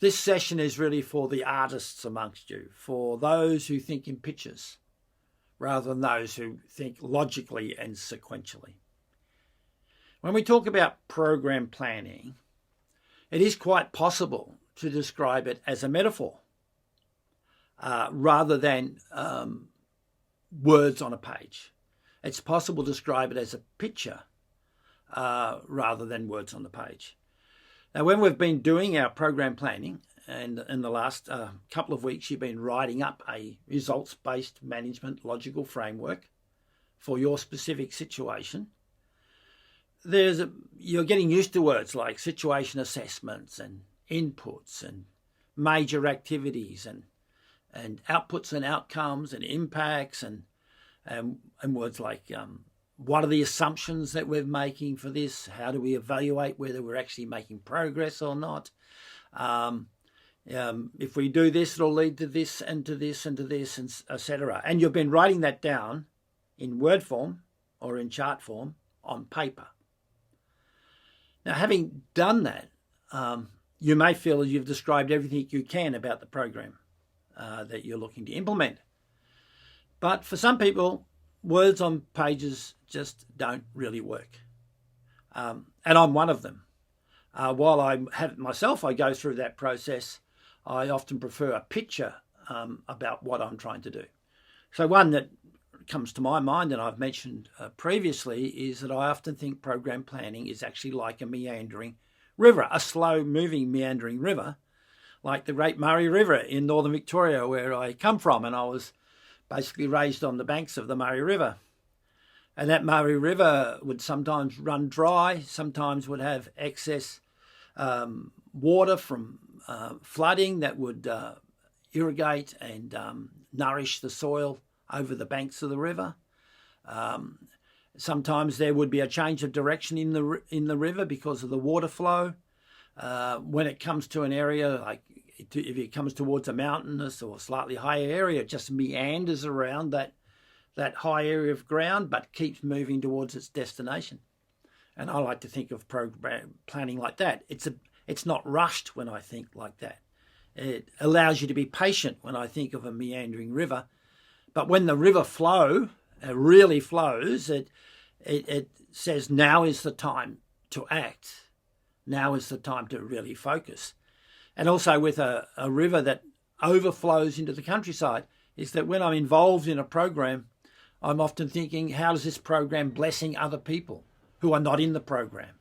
This session is really for the artists amongst you, for those who think in pictures rather than those who think logically and sequentially. When we talk about program planning, it is quite possible to describe it as a metaphor rather than words on a page. It's possible to describe it as a picture rather than words on the page. Now, when we've been doing our program planning, and in the last couple of weeks you've been writing up a results-based management logical framework for your specific situation, you're getting used to words like situation assessments and inputs and major activities and outputs and outcomes and impacts and words like what are the assumptions that we're making for this? How do we evaluate whether we're actually making progress or not? If we do this, it'll lead to this and to this and to this, and etc. And you've been writing that down in word form or in chart form on paper. Now, having done that, you may feel that you've described everything you can about the program that you're looking to implement. But for some people, words on pages just don't really work. And I'm one of them. While I have it myself, I go through that process, I often prefer a picture about what I'm trying to do. So one that comes to my mind, and I've mentioned previously, is that I often think program planning is actually like a meandering river, a slow-moving meandering river, like the Great Murray River in northern Victoria, where I come from, and I was basically raised on the banks of the Murray River. And that Murray River would sometimes run dry, sometimes would have excess water from flooding that would irrigate and nourish the soil over the banks of the river. Sometimes there would be a change of direction in the river because of the water flow. When it comes to an area, like if it comes towards a mountainous or slightly higher area, it just meanders around that high area of ground, but keeps moving towards its destination. And I like to think of program planning like that. It's not rushed when I think like that. It allows you to be patient when I think of a meandering river. But when the river really flows, it says now is the time to act. Now is the time to really focus. And also with a river that overflows into the countryside, is that when I'm involved in a program, I'm often thinking, how is this program blessing other people who are not in the program?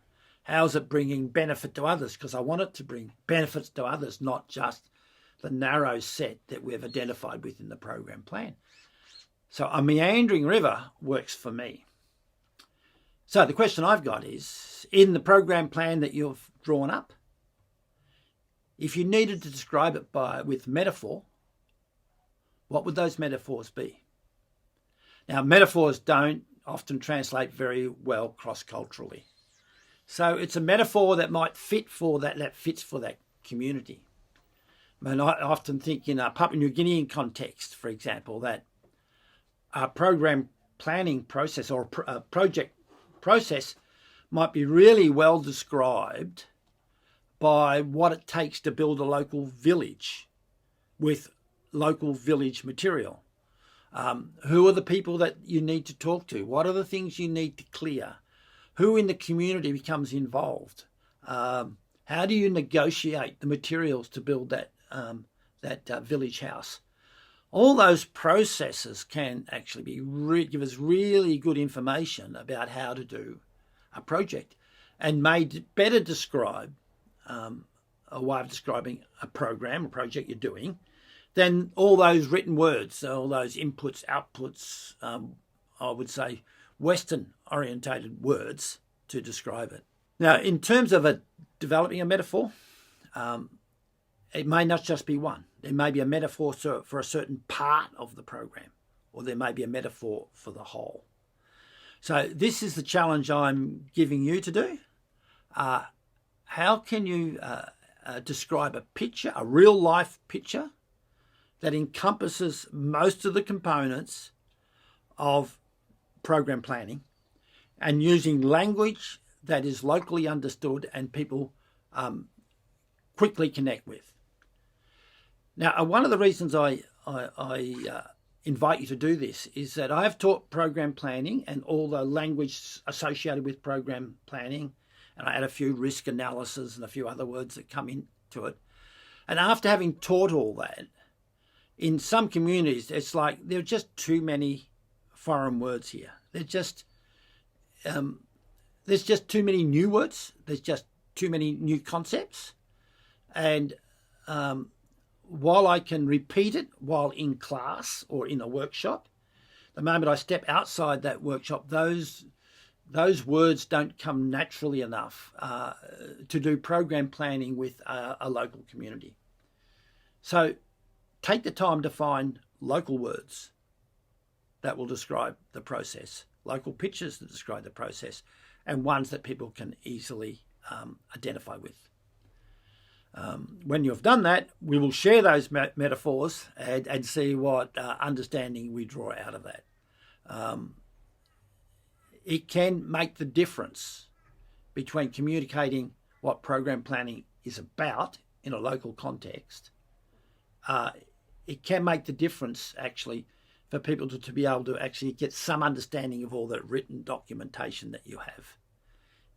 How is it bringing benefit to others? Because I want it to bring benefits to others, not just the narrow set that we've identified within the program plan. So a meandering river works for me. So the question I've got is, in the program plan that you've drawn up, if you needed to describe it with metaphor, what would those metaphors be? Now, metaphors don't often translate very well cross-culturally. So it's a metaphor that might fit for that fits for that community. I mean, I often think in a Papua New Guinean context, for example, that a program planning process or a project process might be really well described by what it takes to build a local village with local village material. Who are the people that you need to talk to? What are the things you need to clear? Who in the community becomes involved? How do you negotiate the materials to build that village house? All those processes can actually give us really good information about how to do a project, and may better describe a way of describing a program, a project you're doing, than all those written words, all those inputs, outputs, I would say Western orientated words to describe it. Now, in terms of developing a metaphor, it may not just be one. There may be a metaphor for a certain part of the program, or there may be a metaphor for the whole. So this is the challenge I'm giving you to do. How can you describe a picture, a real life picture, that encompasses most of the components of program planning, and using language that is locally understood and people quickly connect with? Now, one of the reasons I invite you to do this is that I have taught program planning and all the language associated with program planning, and I add a few risk analysis and a few other words that come into it. And after having taught all that, in some communities, it's like there are just too many foreign words here. There's just too many new words. There's just too many new concepts. And while I can repeat it while in class or in a workshop, the moment I step outside that workshop, those words don't come naturally enough to do program planning with a local community. So take the time to find local words that will describe the process, local pictures that describe the process, and ones that people can easily identify with. When you've done that, we will share those metaphors and see what understanding we draw out of that. It can make the difference between communicating what program planning is about in a local context. It can make the difference, actually, for people to be able to actually get some understanding of all that written documentation that you have,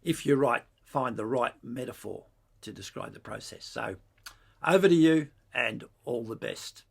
if you find the right metaphor to describe the process. So over to you, and all the best.